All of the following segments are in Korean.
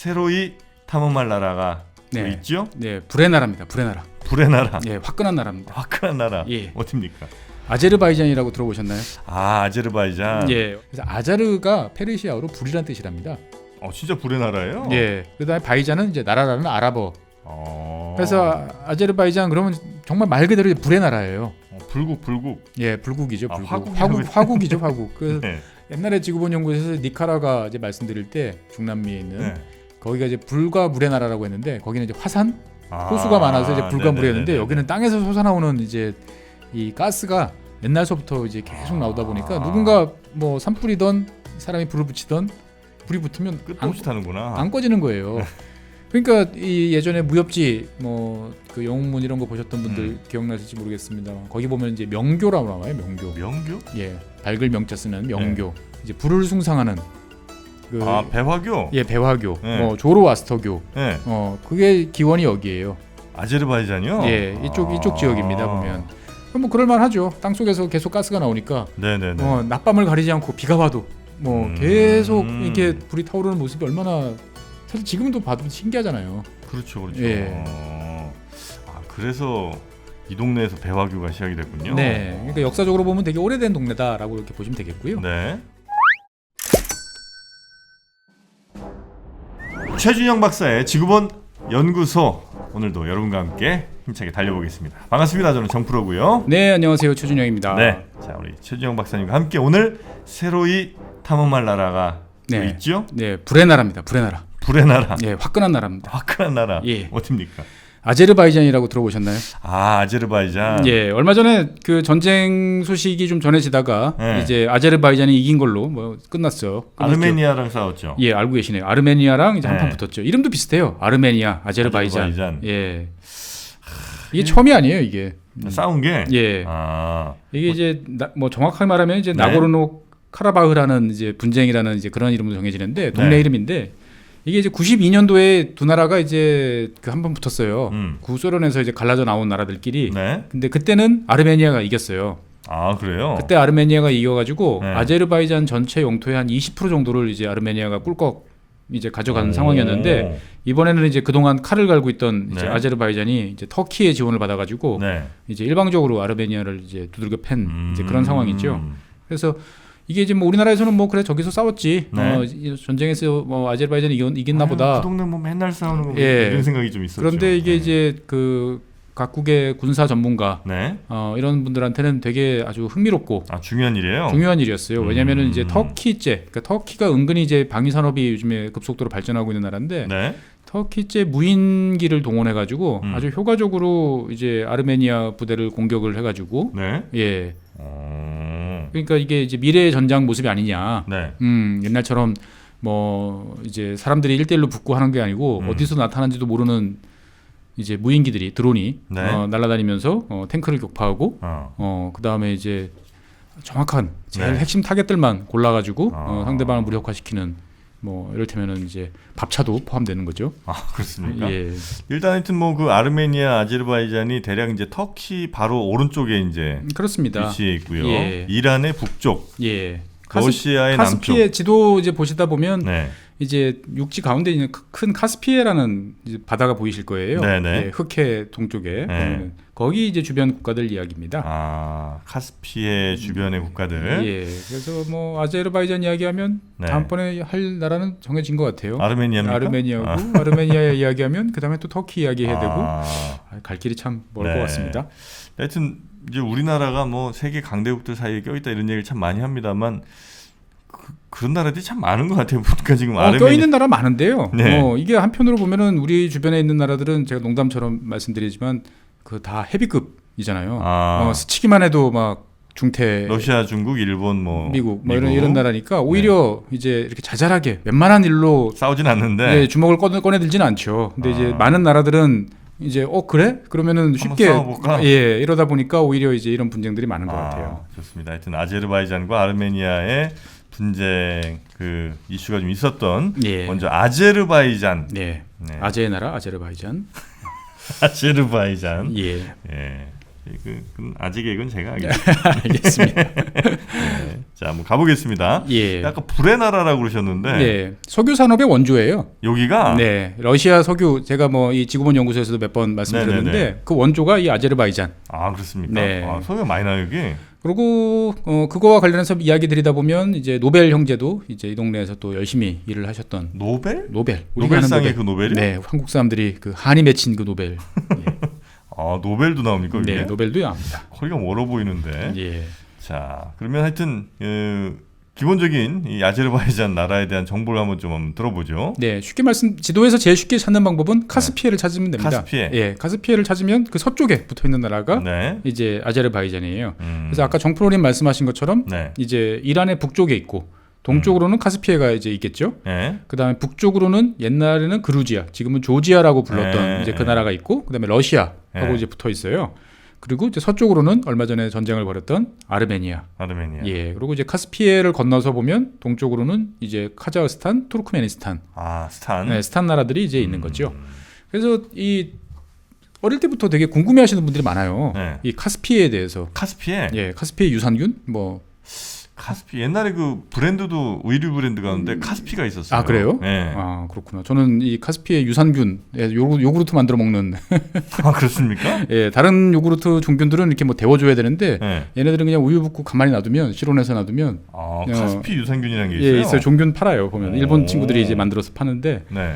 새로이 탐험할 나라가 네. 있죠? 네, 불의 나라입니다. 불의 나라. 불의 나라. 예, 화끈한 나라입니다. 화끈한 나라. 예. 어딥니까? 아제르바이잔이라고 들어보셨나요? 아, 아제르바이잔. 예. 그래서 아자르가 페르시아어로 불이란 뜻이랍니다. 진짜 불의 나라예요? 예. 그다음에 바이잔은 이제 나라라는 아랍어. 어. 그래서 아제르바이잔 그러면 정말 말 그대로 불의 나라예요. 불국. 예, 불국이죠. 불국. 화국이라고 화국이죠, 화국. 그 네. 옛날에 지구본 연구소에서 니카라과 이제 말씀드릴 때 중남미에 있는 네. 거기가 이제 불과 물의 나라라고 했는데 거기는 이제 화산 호수가 많아서 이제 불과 물이었는데 여기는 땅에서 솟아나오는 이제 이 가스가 옛날서부터 이제 계속 나오다 보니까 누군가 뭐 산불이던 사람이 불을 붙이던 불이 붙으면 끝도 없이 타는구나. 안 꺼지는 거예요. 그러니까 이 예전에 무협지 뭐 그 영웅문 이런 거 보셨던 분들 기억나실지 모르겠습니다. 거기 보면 이제 명교라고 나와요. 명교. 명교? 예, 밝을 명자 쓰는 명교. 이제 불을 숭상하는 그 배화교? 예, 배화교. 네. 뭐 조로아스터교. 네. 그게 기원이 여기에요. 아제르바이잔이요? 예, 이쪽 지역입니다 보면. 뭐 그럴만하죠. 땅 속에서 계속 가스가 나오니까. 네네네. 낮밤을 가리지 않고 비가 와도 뭐 계속 이렇게 불이 타오르는 모습이 얼마나 사실 지금도 봐도 신기하잖아요. 그렇죠. 예. 그래서 이 동네에서 배화교가 시작이 됐군요. 네, 그러니까 역사적으로 보면 되게 오래된 동네다라고 이렇게 보시면 되겠고요. 네. 최준영 박사의 지구본 연구소, 오늘도 여러분과 함께 힘차게 달려보겠습니다. 반갑습니다. 저는 정프로고요. 네, 안녕하세요. 최준영입니다. 네, 자 우리 최준영 박사님과 함께 오늘 새로이 탐험할 나라가 있죠? 네, 불의 나라입니다. 불의 나라. 불의 나라. 예, 화끈한 나라입니다. 화끈한 나라. 예. 어딥니까? 아제르바이잔이라고 들어보셨나요? 아제르바이잔. 예, 얼마 전에 그 전쟁 소식이 좀 전해지다가 네. 이제 아제르바이잔이 이긴 걸로 뭐 끝났어요. 아르메니아랑 싸웠죠. 예, 알고 계시네요. 아르메니아랑 이제 네. 한판 붙었죠. 이름도 비슷해요. 아르메니아, 아제르바이잔. 아제르바이잔. 예. 이게 처음이 아니에요, 이게. 싸운 게. 예. 이게 이제 뭐 정확하게 말하면 이제 나고르노 카라바흐라는 이제 분쟁이라는 이제 그런 이름으로 정해지는데 동네 이름인데 이게 이제 92년도에 두 나라가 이제 그 한 번 붙었어요. 구소련에서 이제 갈라져 나온 나라들끼리. 네. 근데 그때는 아르메니아가 이겼어요. 그래요? 그때 아르메니아가 이겨가지고 네. 아제르바이잔 전체 영토의 한 20% 정도를 이제 아르메니아가 꿀꺽 이제 가져가는 상황이었는데 이번에는 이제 그동안 칼을 갈고 있던 이제 아제르바이잔이 이제 터키의 지원을 받아가지고 이제 일방적으로 아르메니아를 이제 두들겨 팬 이제 그런 상황이죠. 그래서 이게 이제 뭐 우리나라에서는 뭐 그래 저기서 싸웠지 전쟁에서 뭐 아제르바이잔이 이겼나 보다. 그 동네 뭐 맨날 싸우는 거 예. 이런 생각이 좀 있었죠. 그런데 이게 이제 그 각국의 군사 전문가 이런 분들한테는 되게 아주 흥미롭고 중요한 일이에요. 중요한 일이었어요. 왜냐하면은 이제 터키제, 그러니까 터키가 은근히 이제 방위 산업이 요즘에 급속도로 발전하고 있는 나라인데 터키제 무인기를 동원해가지고 아주 효과적으로 이제 아르메니아 부대를 공격을 해가지고 예. 그러니까 이게 이제 미래의 전장 모습이 아니냐. 옛날처럼 뭐 이제 사람들이 1대1로 붙고 하는 게 아니고 어디서 나타난지도 모르는 이제 무인기들이 드론이 날아다니면서 탱크를 격파하고 그 다음에 이제 정확한 제일 핵심 타겟들만 골라가지고 상대방을 무력화시키는 뭐 이를테면은 이제 밥차도 포함되는 거죠. 그렇습니까? 예. 일단 하여튼 뭐 그 아르메니아, 아제르바이잔이 대략 이제 터키 바로 오른쪽에 이제 그렇습니다. 위치해 있고요. 예. 이란의 북쪽, 예. 러시아의 카스피해 남쪽. 지도 이제 보시다 보면 이제 육지 가운데 있는 큰 카스피해라는 이제 바다가 보이실 거예요. 예, 흑해 동쪽에 거기 이제 주변 국가들 이야기입니다. 카스피해 주변의 국가들. 예, 그래서 뭐 아제르바이잔 이야기하면 다음번에 할 나라는 정해진 것 같아요. 아르메니아입니까? 아르메니아고 아르메니아 이야기하면 그 다음에 또 터키 이야기해야 되고 갈 길이 참 멀 것 같습니다. 하여튼 이제 우리나라가 뭐 세계 강대국들 사이에 껴있다 이런 얘기를 참 많이 합니다만 그런 나라들이 참 많은 것 같아요. 보니까 지금 껴있는 나라 많은데요. 이게 한편으로 보면은 우리 주변에 있는 나라들은 제가 농담처럼 말씀드리지만 그 다 헤비급이잖아요. 스치기만 해도 막 중태, 러시아, 중국, 일본, 뭐 미국, 뭐 이런 나라니까 오히려 이제 이렇게 자잘하게 웬만한 일로 싸우진 않는데 주먹을 꺼내들지는 않죠. 근데 이제 많은 나라들은 이제 그래? 그러면은 쉽게 이러다 보니까 오히려 이제 이런 분쟁들이 많은 것 같아요. 좋습니다. 하여튼 아제르바이잔과 아르메니아의 분쟁 그 이슈가 좀 있었던 먼저 아제르바이잔. 아제의 나라 아제르바이잔. 아제르바이잔. 예. 그 아재 개그는 제가 하겠습니다. 알겠습니다. 자, 한번 가보겠습니다. 예. 아까 불의 나라라고 그러셨는데. 네. 석유 산업의 원조예요. 여기가? 네. 러시아 석유 제가 뭐 이 지구본 연구소에서도 몇 번 말씀드렸는데 네네네. 그 원조가 이 아제르바이잔. 아, 그렇습니까? 네. 아, 석유가 많이 나요, 여기? 그리고 그거와 관련해서 이야기 드리다 보면 이제 노벨 형제도 이제 이 동네에서 또 열심히 일을 하셨던 노벨? 노벨. 노벨상의 그 노벨이요? 네. 한국 사람들이 그 한이 맺힌 그 노벨. 예. 아, 노벨도 나옵니까? 여기? 네. 노벨도 나옵니다. 거리가 멀어 보이는데. 예. 자, 그러면 하여튼 기본적인 이 아제르바이잔 나라에 대한 정보를 한번 들어보죠. 네, 쉽게 말씀 지도에서 제일 쉽게 찾는 방법은 카스피해를 찾으면 됩니다. 카스피해. 예, 카스피해를 찾으면 그 서쪽에 붙어 있는 나라가 네. 이제 아제르바이잔이에요. 그래서 아까 정프로님 말씀하신 것처럼 네. 이제 이란의 북쪽에 있고 동쪽으로는 카스피해가 이제 있겠죠. 네. 그다음에 북쪽으로는 옛날에는 그루지아, 지금은 조지아라고 불렀던 네. 이제 그 나라가 있고, 그다음에 러시아하고 네. 이제 붙어 있어요. 그리고 이제 서쪽으로는 얼마 전에 전쟁을 벌였던 아르메니아. 예. 그리고 이제 카스피해를 건너서 보면 동쪽으로는 이제 카자흐스탄, 투르크메니스탄. 아, 스탄. 네, 스탄 나라들이 이제 있는 거죠. 그래서 이 어릴 때부터 되게 궁금해하시는 분들이 많아요. 네. 이 카스피해에 대해서. 카스피해. 예, 카스피해 유산균 뭐. 카스피 옛날에 그 브랜드도 의류 브랜드 가는데 카스피가 있었어요. 아, 그래요? 네. 아, 그렇구나. 저는 이 카스피해 유산균, 요구르트 만들어 먹는. 아, 그렇습니까? 예, 다른 요구르트 종균들은 이렇게 뭐 데워줘야 되는데 네. 얘네들은 그냥 우유 붓고 가만히 놔두면 실온에서 놔두면. 아, 카스피 유산균이라는 게 있어요. 예, 있어요. 종균 팔아요. 보면 오. 일본 친구들이 이제 만들어서 파는데 네.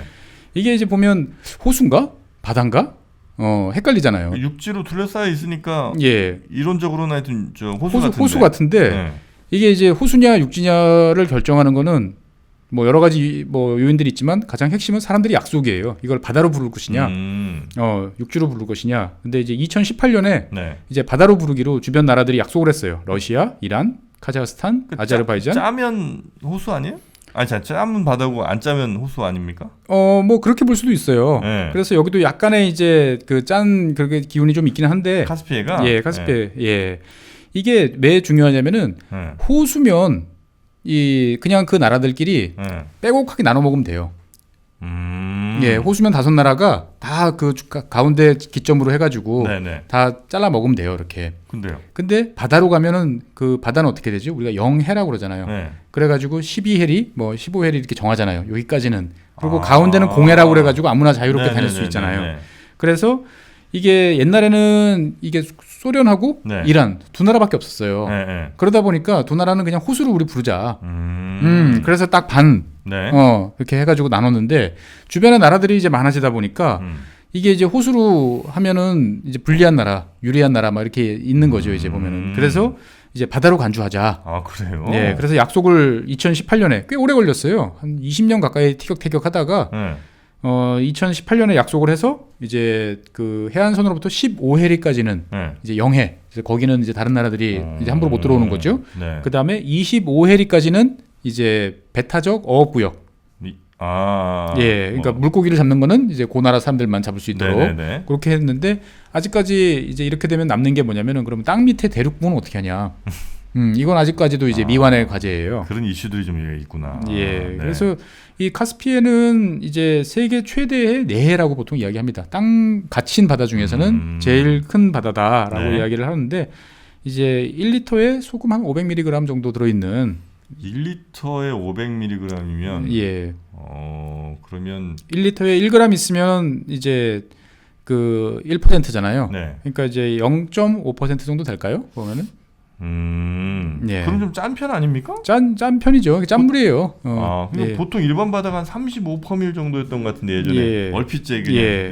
이게 이제 보면 호수인가 바다인가 헷갈리잖아요. 육지로 둘러싸여 있으니까 예, 이론적으로는 하여튼 저 호수 같은데. 호수 같은데. 네. 이게 이제 호수냐 육지냐를 결정하는 거는 뭐 여러 가지 뭐 요인들이 있지만 가장 핵심은 사람들이 약속이에요. 이걸 바다로 부를 것이냐, 육지로 부를 것이냐. 근데 이제 2018년에 네. 이제 바다로 부르기로 주변 나라들이 약속을 했어요. 러시아, 이란, 카자흐스탄, 아제르바이잔. 짜면 호수 아니에요? 아니, 짜면 바다고 안 짜면 호수 아닙니까? 뭐 그렇게 볼 수도 있어요. 네. 그래서 여기도 약간의 이제 그 짠 그렇게 기운이 좀 있기는 한데. 카스피해가. 예, 카스피해. 예. 이게 왜 중요하냐면은 네. 호수면 이 그냥 그 나라들끼리 네. 빼곡하게 나눠 먹으면 돼요. 예, 호수면 5나라가 다 그 가운데 기점으로 해가지고 네네. 다 잘라 먹으면 돼요, 이렇게. 근데요. 근데 바다로 가면은 그 바다는 어떻게 되죠? 우리가 0해라고 그러잖아요. 네. 그래가지고 12해리, 뭐 15해리 이렇게 정하잖아요. 여기까지는. 그리고 아. 가운데는 0해라고 그래가지고 아무나 자유롭게 다닐 수 네네네네네. 있잖아요. 그래서 이게 옛날에는 이게 소련하고 네. 이란 두 나라밖에 없었어요. 네, 네. 그러다 보니까 두 나라는 그냥 호수를 우리 부르자. 그래서 딱 반, 네. 이렇게 해가지고 나눴는데 주변에 나라들이 이제 많아지다 보니까 이게 이제 호수로 하면은 이제 불리한 나라, 유리한 나라 막 이렇게 있는 거죠. 이제 보면은. 그래서 이제 바다로 간주하자. 아, 그래요? 네, 그래서 약속을 2018년에 꽤 오래 걸렸어요. 한 20년 가까이 티격태격 하다가 네. 2018년에 약속을 해서 이제 그 해안선으로부터 15해리까지는 네. 이제 0해. 그래서 거기는 이제 다른 나라들이 이제 함부로 못 들어오는 거죠. 네. 그 다음에 25해리까지는 이제 배타적 어업구역. 예, 그러니까 물고기를 잡는 거는 이제 그 나라 사람들만 잡을 수 있도록 네네네. 그렇게 했는데 아직까지 이제 이렇게 되면 남는 게 뭐냐면은 그러면 땅 밑에 대륙부는 어떻게 하냐? 이건 아직까지도 이제 미완의 과제예요. 그런 이슈들이 좀 있구나. 예, 네. 그래서 이 카스피해는 이제 세계 최대의 내해라고 보통 이야기합니다. 땅 갇힌 바다 중에서는 제일 큰 바다다라고 네. 이야기를 하는데 이제 1리터에 소금 한 500mg 정도 들어있는 1리터에 500mg이면 예. 그러면 1리터에 1g 있으면 이제 그 1%잖아요. 네. 그러니까 이제 0.5% 정도 될까요? 보면은 예. 그럼 좀 짠 편 아닙니까? 짠 편이죠. 짠물이에요. 근데 예. 보통 일반 바다가 한 35%밀 정도였던 것 같은데 예전에 예. 얼핏 제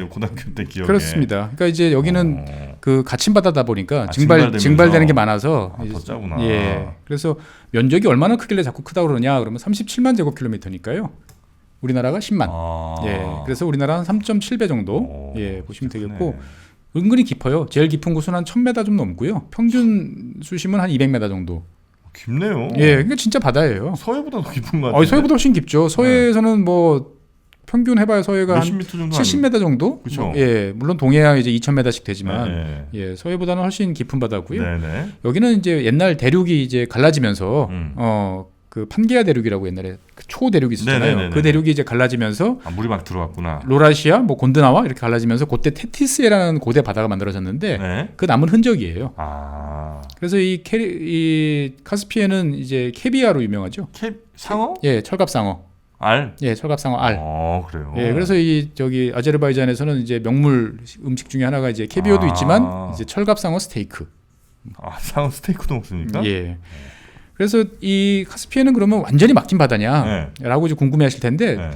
고등학교 때 기억에. 그렇습니다. 그러니까 이제 여기는 그 갇힌 바다다 보니까 증발되면서. 증발되는 게 많아서 더 짜구나. 예. 그래서 면적이 얼마나 크길래 자꾸 크다고 그러냐? 그러면 37만 제곱킬로미터니까요. 우리나라가 10만. 예. 그래서 우리나라는 3.7배 정도. 예, 보시면 되겠고. 크네. 은근히 깊어요. 제일 깊은 곳은 한 1000m 좀 넘고요. 평균 수심은 한 200m 정도. 깊네요. 예, 그러니까 진짜 바다예요. 서해보다 더 깊은 것 같아요. 서해보다 훨씬 깊죠. 서해에서는 뭐 평균 해봐야 서해가 한 몇십 미터 정도 70m 정도. 그쵸. 예, 물론 동해야 이제 2000m씩 되지만 네. 예, 서해보다는 훨씬 깊은 바다고요. 네네. 여기는 이제 옛날 대륙이 이제 갈라지면서 그 판게아 대륙이라고 옛날에 그 초대륙이 있었잖아요. 네네네네. 그 대륙이 이제 갈라지면서 물이 막 들어왔구나. 로라시아, 뭐 곤드나와 이렇게 갈라지면서 그때 테티스해라는 고대 바다가 만들어졌는데 네. 그 남은 흔적이에요. 그래서 이 카스피해는 이제 캐비아로 유명하죠. 상어? 예, 철갑상어. 알? 예, 철갑상어 알. 그래요. 예, 그래서 이 저기 아제르바이잔에서는 이제 명물 음식 중에 하나가 이제 캐비어도 있지만 이제 철갑상어 스테이크. 상어 스테이크도 먹습니까? 예. 그래서 이 카스피해는 그러면 완전히 막힌 바다냐라고 이제 궁금해하실 텐데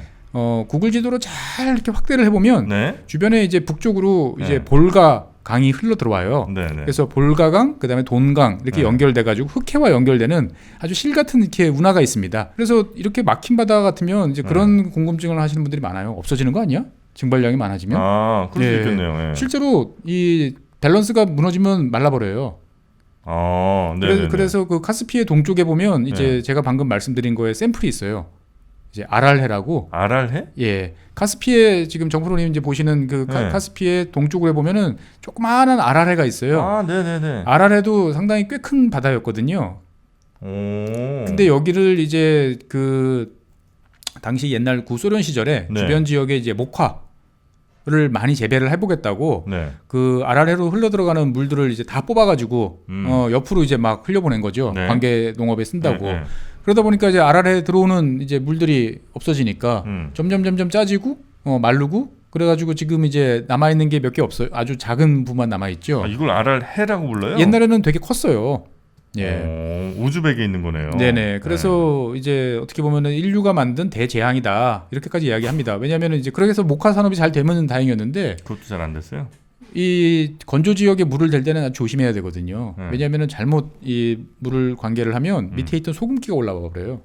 구글 지도로 잘 이렇게 확대를 해보면 주변에 이제 북쪽으로 이제 볼가 강이 흘러 들어와요. 그래서 볼가강, 그다음에 돈강 이렇게 연결돼가지고 흑해와 연결되는 아주 실 같은 이렇게 운하가 있습니다. 그래서 이렇게 막힌 바다 같으면 이제 그런 궁금증을 하시는 분들이 많아요. 없어지는 거 아니야? 증발량이 많아지면? 그럴 수 있겠네요. 실제로 이 밸런스가 무너지면 말라버려요. 그래서 그 카스피해 동쪽에 보면 이제 제가 방금 말씀드린 거에 샘플이 있어요. 이제 아랄해라고. 아랄해? 예. 카스피해 지금 정프로님 이제 보시는 그 카스피해 동쪽으로 보면은 조그마한 아랄해가 있어요. 네네네. 아랄해도 상당히 꽤 큰 바다였거든요. 근데 여기를 이제 그 당시 옛날 구소련 시절에 주변 지역에 이제 목화를 많이 재배를 해보겠다고 그 아랄해로 흘러 들어가는 물들을 이제 다 뽑아가지고 옆으로 이제 막 흘려보낸 거죠. 관계 농업에 쓴다고. 그러다 보니까 이제 아랄해 들어오는 이제 물들이 없어지니까 점점 짜지고 마르고 그래가지고 지금 이제 남아 있는 게 몇 개 없어요. 아주 작은 부만 남아 있죠. 이걸 아랄해라고 불러요? 옛날에는 되게 컸어요. 예. 우즈벡에 있는 거네요. 네네. 그래서 이제 어떻게 보면은 인류가 만든 대재앙이다 이렇게까지 이야기합니다. 왜냐하면 이제 그렇게 해서 목화 산업이 잘 되면 다행이었는데 그것도 잘 안 됐어요. 이 건조 지역에 물을 댈 때는 아주 조심해야 되거든요. 왜냐하면 잘못 이 물을 관계를 하면 밑에 있던 소금기가 올라와 버려요.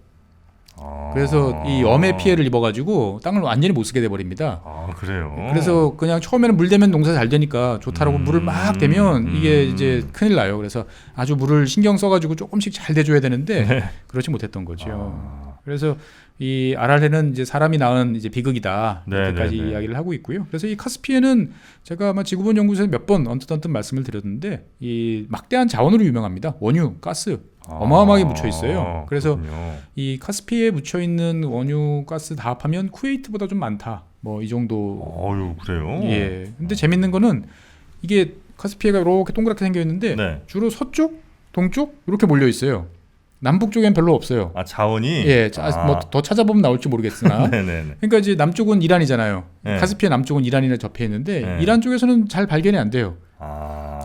그래서 이 염의 피해를 입어가지고 땅을 완전히 못 쓰게 돼버립니다. 그래요. 그래서 그냥 처음에는 물 대면 농사 잘 되니까 좋다라고 물을 막 대면 이게 이제 큰일 나요. 그래서 아주 물을 신경 써가지고 조금씩 잘 대줘야 되는데 그렇지 못했던 거죠. 그래서 이 아랄해는 이제 사람이 낳은 이제 비극이다 이렇게까지 이야기를 하고 있고요. 그래서 이 카스피해는 제가 아마 지구본 연구소에서 몇 번 언뜻 말씀을 드렸는데 이 막대한 자원으로 유명합니다. 원유, 가스 어마어마하게 묻혀 있어요. 그래서 이 카스피해에 묻혀 있는 원유, 가스 다 합하면 쿠웨이트보다 좀 많다. 뭐 이 정도. 그래요? 예. 근데 재밌는 거는 이게 카스피해가 이렇게 동그랗게 생겨 있는데 주로 서쪽, 동쪽 이렇게 몰려 있어요. 남북 쪽엔 별로 없어요. 자원이? 예, 뭐 더 찾아보면 나올지 모르겠으나. 그러니까 이제 남쪽은 이란이잖아요. 카스피해 남쪽은 이란이랑 접해 있는데 이란 쪽에서는 잘 발견이 안 돼요.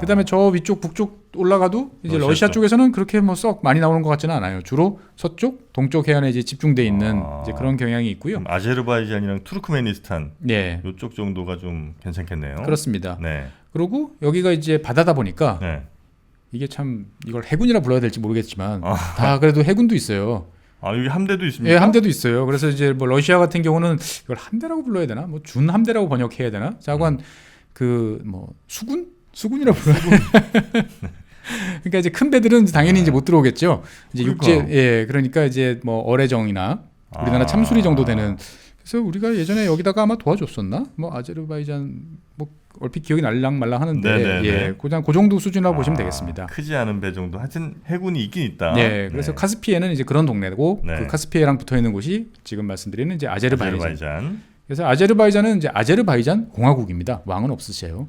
그다음에 저 위쪽 북쪽 올라가도 이제 러시아 쪽에서는 그렇게 뭐 썩 많이 나오는 것 같지는 않아요. 주로 서쪽, 동쪽 해안에 이제 집중돼 있는 이제 그런 경향이 있고요. 아제르바이잔이랑 투르크메니스탄 이쪽 정도가 좀 괜찮겠네요. 그렇습니다. 그리고 여기가 이제 바다다 보니까 이게 참 이걸 해군이라 불러야 될지 모르겠지만 다 그래도 해군도 있어요. 여기 함대도 있습니까? 예, 함대도 있어요. 그래서 이제 뭐 러시아 같은 경우는 이걸 함대라고 불러야 되나? 뭐 준함대라고 번역해야 되나? 자관 그 뭐 수군이라고 불러요. 그러니까 이제 큰 배들은 당연히 이제 못 들어오겠죠. 이제 육제 그러니까 이제 뭐 어뢰정이나 우리나라 참수리 정도 되는. 그래서 우리가 예전에 여기다가 아마 도와줬었나? 뭐 아제르바이잔 뭐 얼핏 기억이 날랑말랑 하는데 그냥 그 정도 수준이라고 보시면 되겠습니다. 크지 않은 배 정도. 하여튼 해군이 있긴 있다. 그래서 카스피해는 이제 그런 동네고 그 카스피해랑 붙어 있는 곳이 지금 말씀드리는 이제 아제르바이잔. 그래서 아제르바이잔은 이제 아제르바이잔 공화국입니다. 왕은 없으세요.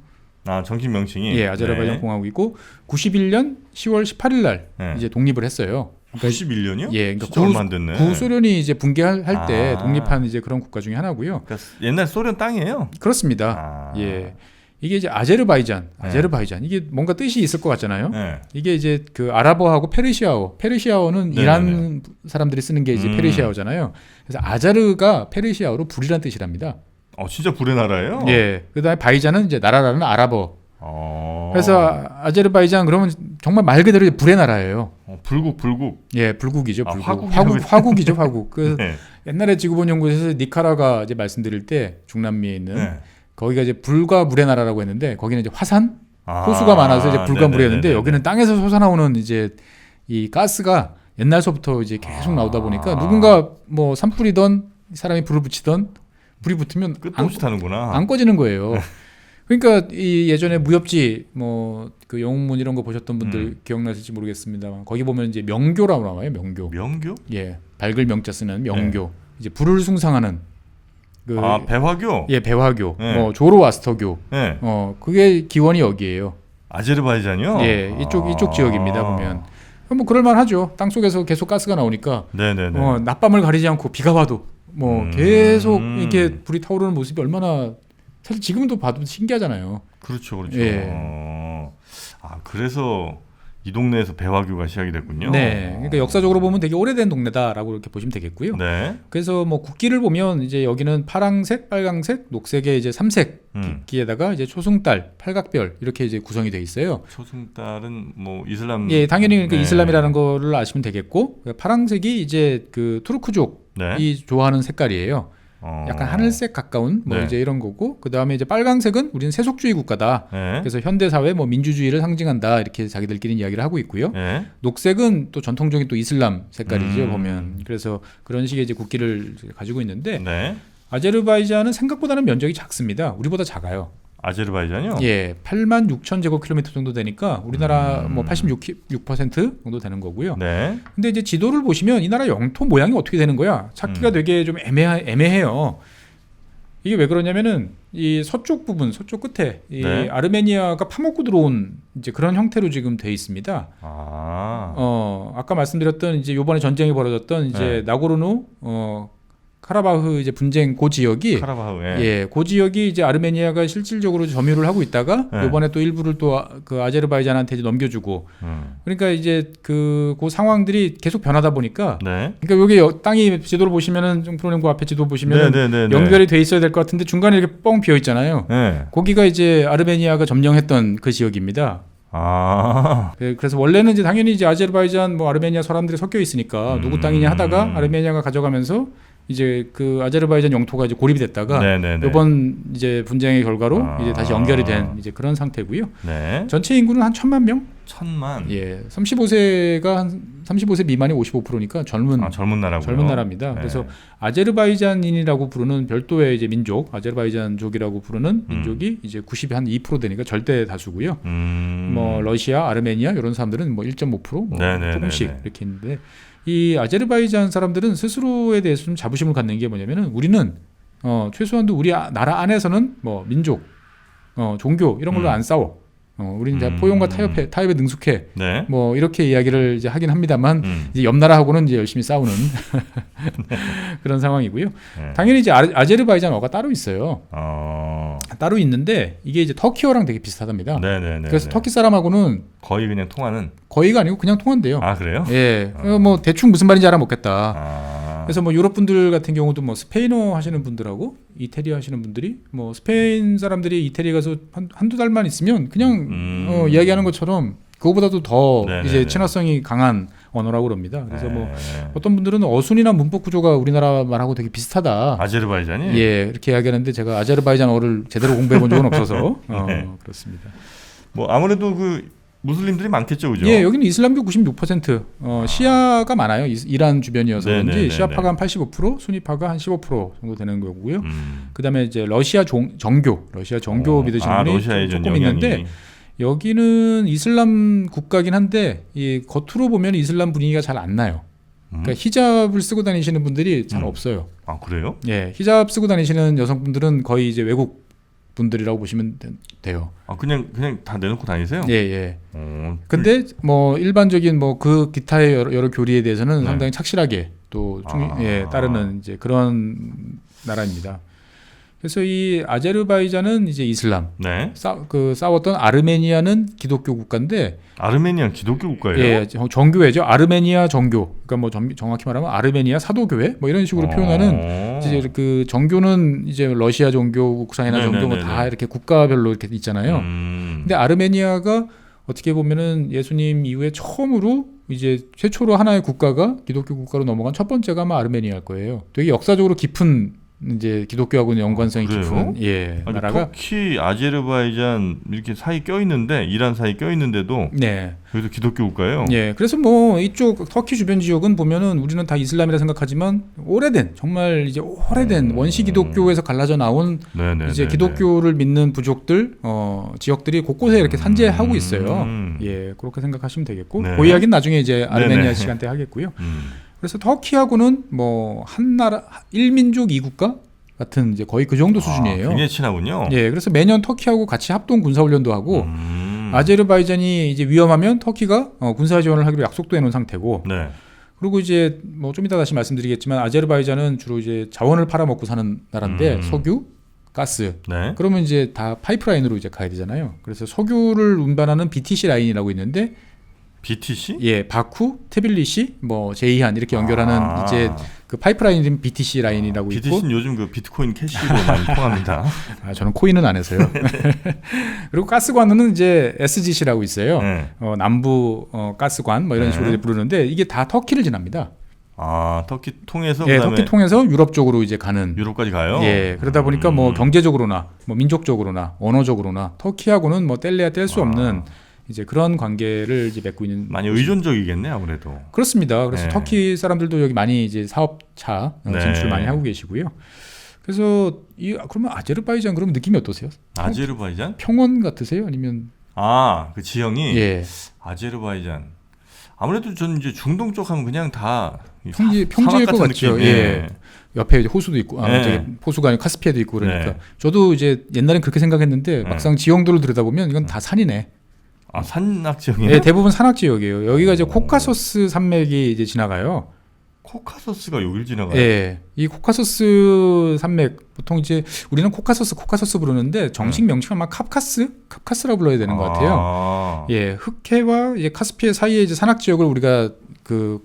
정식 명칭이? 아제르바이잔 공화국이고 91년 10월 18일 날 이제 독립을 했어요. 91년이요? 예, 그러니까 진짜 얼마 안 됐네. 구소련이 이제 붕괴할 때 독립한 이제 그런 국가 중에 하나고요. 그러니까 옛날 소련 땅이에요. 그렇습니다. 예, 이게 이제 아제르바이잔 이게 뭔가 뜻이 있을 것 같잖아요. 이게 이제 그 아랍어하고 페르시아어는 이란 사람들이 쓰는 게 이제 페르시아어잖아요. 그래서 아자르가 페르시아어로 불이란 뜻이랍니다. 진짜 불의 나라예요? 예. 그다음에 바이잔은 이제 나라라는 아랍어. 그래서 아제르바이잔 그러면 정말 말 그대로 불의 나라예요. 불국. 예, 불국이죠. 화국이죠, 화국. 그 옛날에 지구본 연구소에서 니카라과 이제 말씀드릴 때 중남미에 있는 거기가 이제 불과 물의 나라라고 했는데 거기는 이제 화산, 호수가 많아서 이제 불과 물이었는데 여기는 땅에서 솟아나오는 이제 이 가스가 옛날서부터 이제 계속 나오다 보니까 누군가 뭐 산불이던 사람이 불을 붙이던 불이 붙으면 끝도 없이 타는구나. 안 꺼지는 거예요. 그러니까 이 예전에 무협지 뭐 그 영웅문 이런 거 보셨던 분들 기억나실지 모르겠습니다만 거기 보면 이제 명교라고 나와요. 명교. 명교? 예, 밝을 명자 쓰는 명교. 이제 불을 숭상하는 그 배화교? 예, 배화교. 뭐 조로아스터교. 그게 기원이 여기예요. 아제르바이잔이요? 예, 이쪽 지역입니다. 보면 뭐 그럴만하죠. 땅 속에서 계속 가스가 나오니까. 네네네. 낮밤을 가리지 않고 비가 와도 뭐 계속 이렇게 불이 타오르는 모습이 얼마나 사실 지금도 봐도 신기하잖아요. 그렇죠. 예. 그래서 이 동네에서 배화교가 시작이 됐군요. 네, 그러니까 역사적으로 보면 되게 오래된 동네다라고 이렇게 보시면 되겠고요. 네. 그래서 뭐 국기를 보면 이제 여기는 파랑색, 빨강색, 녹색의 이제 3색 국기에다가 이제 초승달, 팔각별 이렇게 이제 구성이 돼 있어요. 초승달은 뭐 이슬람. 예, 당연히 그러니까 이슬람이라는 거를 아시면 되겠고, 파랑색이 이제 그 투르크족이 좋아하는 색깔이에요. 약간 하늘색 가까운 뭐 이제 이런 거고, 그 다음에 이제 빨강색은 우리는 세속주의 국가다. 그래서 현대 사회 뭐 민주주의를 상징한다 이렇게 자기들끼리 이야기를 하고 있고요. 녹색은 또 전통적인 또 이슬람 색깔이죠 보면. 그래서 그런 식의 이제 국기를 가지고 있는데 아제르바이잔은 생각보다는 면적이 작습니다. 우리보다 작아요. 아제르바이잔이요? 예, 8만 6천 제곱킬로미터 정도 되니까 우리나라 뭐 86% 정도 되는 거고요. 네. 근데 이제 지도를 보시면 이 나라 영토 모양이 어떻게 되는 거야? 찾기가 되게 좀 애매해요. 이게 왜 그러냐면은 이 서쪽 부분, 서쪽 끝에 이 아르메니아가 파먹고 들어온 이제 그런 형태로 지금 돼 있습니다. 아까 말씀드렸던 이제 요번에 전쟁이 벌어졌던 이제 나고르노 카라바흐 이제 분쟁 그 지역이 그 지역이 이제 아르메니아가 실질적으로 점유를 하고 있다가 이번에 또 일부를 또 그 아제르바이잔한테 이제 넘겨주고 그러니까 이제 그 상황들이 계속 변하다 보니까 그러니까 여기 땅이 지도를 보시면은 좀 프로그램과 앞에 지도 보시면은 연결이 돼 있어야 될 것 같은데 중간에 이렇게 뻥 비어 있잖아요. 거기가 이제 아르메니아가 점령했던 그 지역입니다. 그래서 원래는 이제 당연히 이제 아제르바이잔 뭐 아르메니아 사람들이 섞여 있으니까 누구 땅이냐 하다가 아르메니아가 가져가면서 이제 그 아제르바이잔 영토가 이제 고립이 됐다가 이번 이제 분쟁의 결과로 이제 다시 연결이 된 이제 그런 상태고요. 전체 인구는 한 1,000만 명? 1,000만. 예, 35세가 한 35세 미만이 55%니까 젊은 나라입니다. 그래서 아제르바이잔인이라고 부르는 별도의 이제 민족, 아제르바이잔족이라고 부르는 민족이 이제 90이 한 2% 되니까 절대 다수고요. 뭐 러시아, 아르메니아 이런 사람들은 뭐 1.5% 뭐 조금씩 이렇게 있는데. 이 아제르바이잔 사람들은 스스로에 대해서 좀 자부심을 갖는 게 뭐냐면은 우리는 최소한도 우리 나라 안에서는 뭐 민족, 종교 이런 걸로 안 싸워. 우리는 다 포용과 타협에 능숙해. 뭐 이렇게 이야기를 이제 하긴 합니다만 이제 옆 나라하고는 이제 열심히 싸우는 그런 상황이고요. 당연히 이제 아제르바이잔어가 따로 있어요. 따로 있는데 이게 이제 터키어랑 되게 비슷하답니다. 그래서 터키 사람하고는 거의 그냥 통하는. 거의가 아니고 그냥 통한대요. 그래요? 예, 뭐 대충 무슨 말인지 알아먹겠다. 그래서 뭐 유럽 분들 같은 경우도 뭐 스페인어 하시는 분들하고 이태리 하시는 분들이 뭐 스페인 사람들이 이태리 가서 한두 달만 있으면 그냥 이야기하는 것처럼 그거보다도 더 이제 친화성이 강한 언어라고 그럽니다. 그래서 뭐 어떤 분들은 어순이나 문법 구조가 우리나라 말하고 되게 비슷하다. 아제르바이잔이? 예, 이렇게 이야기하는데 제가 아제르바이잔어를 제대로 공부해 본 적은 없어서 그렇습니다. 뭐 아무래도 그 무슬림들이 많겠죠, 그죠? 예, 여기는 이슬람교 96%, 시아가 많아요. 이란 주변이어서 그런지 시아파가 한 85%, 수니파가 한 15% 정도 되는 거고요. 그다음에 이제 러시아 정교 믿으시는 분이 조금 있는데 여기는 이슬람 국가긴 한데 이 겉으로 보면 이슬람 분위기가 잘 안 나요. 그러니까 히잡을 쓰고 다니시는 분들이 잘 없어요. 그래요? 예, 히잡 쓰고 다니시는 여성분들은 거의 이제 외국 분들이라고 보시면 돼요. 그냥 다 내놓고 다니세요? 예. 근데 뭐 일반적인 뭐 그 기타의 여러 교리에 대해서는 상당히 착실하게 또 따르는 이제 그런 나라입니다. 그래서 이 아제르바이잔은 이제 이슬람, 싸웠던 아르메니아는 기독교 국가인데 아르메니아 기독교 국가예요? 예, 정교회죠. 아르메니아 정교. 그러니까 뭐 정확히 말하면 아르메니아 사도교회 뭐 이런 식으로 표현하는 이제 그 정교는 이제 러시아 정교, 우크라이나 정교 뭐 다 이렇게 국가별로 이렇게 있잖아요. 근데 아르메니아가 어떻게 보면은 예수님 이후에 처음으로 이제 최초로 하나의 국가가 기독교 국가로 넘어간 첫 번째가 아마 아르메니아일 거예요. 되게 역사적으로 깊은 이제 기독교하고는 연관성이 깊은 아니, 나라가 터키, 아제르바이잔 이렇게 사이 껴 있는데 이란 사이 껴 있는데도 네. 여기도 기독교 국가예요. 예. 그래서 뭐 이쪽 터키 주변 지역은 보면은 우리는 다 이슬람이라 생각하지만 오래된 정말 이제 오래된 원시 기독교에서 갈라져 나온 이제 기독교를 믿는 부족들 지역들이 곳곳에 이렇게 산재하고 있어요. 예. 그렇게 생각하시면 되겠고 그 이야기는 나중에 이제 아르메니아 시간 때 하겠고요. 그래서 터키하고는 뭐 한 나라 1민족 2국가 같은 이제 거의 그 정도 수준이에요. 굉장히 친하군요. 예, 그래서 매년 터키하고 같이 합동 군사 훈련도 하고 아제르바이잔이 이제 위험하면 터키가 군사 지원을 하기로 약속도 해놓은 상태고. 네. 그리고 이제 뭐 좀 이따 다시 말씀드리겠지만 아제르바이잔은 주로 이제 자원을 팔아먹고 사는 나라인데 석유, 가스. 네. 그러면 이제 다 파이프라인으로 이제 가야 되잖아요. 그래서 석유를 운반하는 BTC 라인이라고 있는데. BTC? 예, 바쿠, 트빌리시, 뭐 제이한 이렇게 연결하는 이제 그 파이프라인인 BTC 라인이라고 있고. BTC는 요즘 그 비트코인 캐시로 많이 통합니다. 저는 코인은 안 해서요. 그리고 가스관은 이제 SGC라고 있어요. 네. 남부 가스관 뭐 이런 식으로 부르는데 이게 다 터키를 지납니다. 터키 통해서 예, 터키 통해서 유럽 쪽으로 이제 가는. 유럽까지 가요? 예, 그러다 보니까 뭐 경제적으로나 뭐 민족적으로나 언어적으로나 터키하고는 뭐 뗄래야 뗄 수 없는. 이제 그런 관계를 이제 맺고 있는 많이 의존적이겠네 아무래도. 그렇습니다. 그래서 터키 사람들도 여기 많이 이제 사업차 진출 많이 하고 계시고요. 그래서 그러면 아제르바이잔 그러면 느낌이 어떠세요? 아제르바이잔? 평원 같으세요? 아니면 그 지형이 아제르바이잔. 아무래도 저는 이제 중동 쪽 하면 그냥 다 평지일 것 같죠. 예. 옆에 이제 호수도 있고, 호수가 아니고 카스피해도 있고 그러니까. 저도 이제 옛날엔 그렇게 생각했는데 막상 지형도를 들여다보면 이건 다 산이네. 산악 지역이에요? 네, 대부분 산악 지역이에요. 여기가 이제 코카소스 산맥이 이제 지나가요. 코카소스가 여길 지나가요? 예. 이 코카소스 산맥 보통 이제 우리는 코카소스 부르는데 정식 명칭은 아마 카프카스라고 불러야 되는 것 같아요. 예, 흑해와 이제 카스피해 사이에 이제 산악 지역을 우리가 그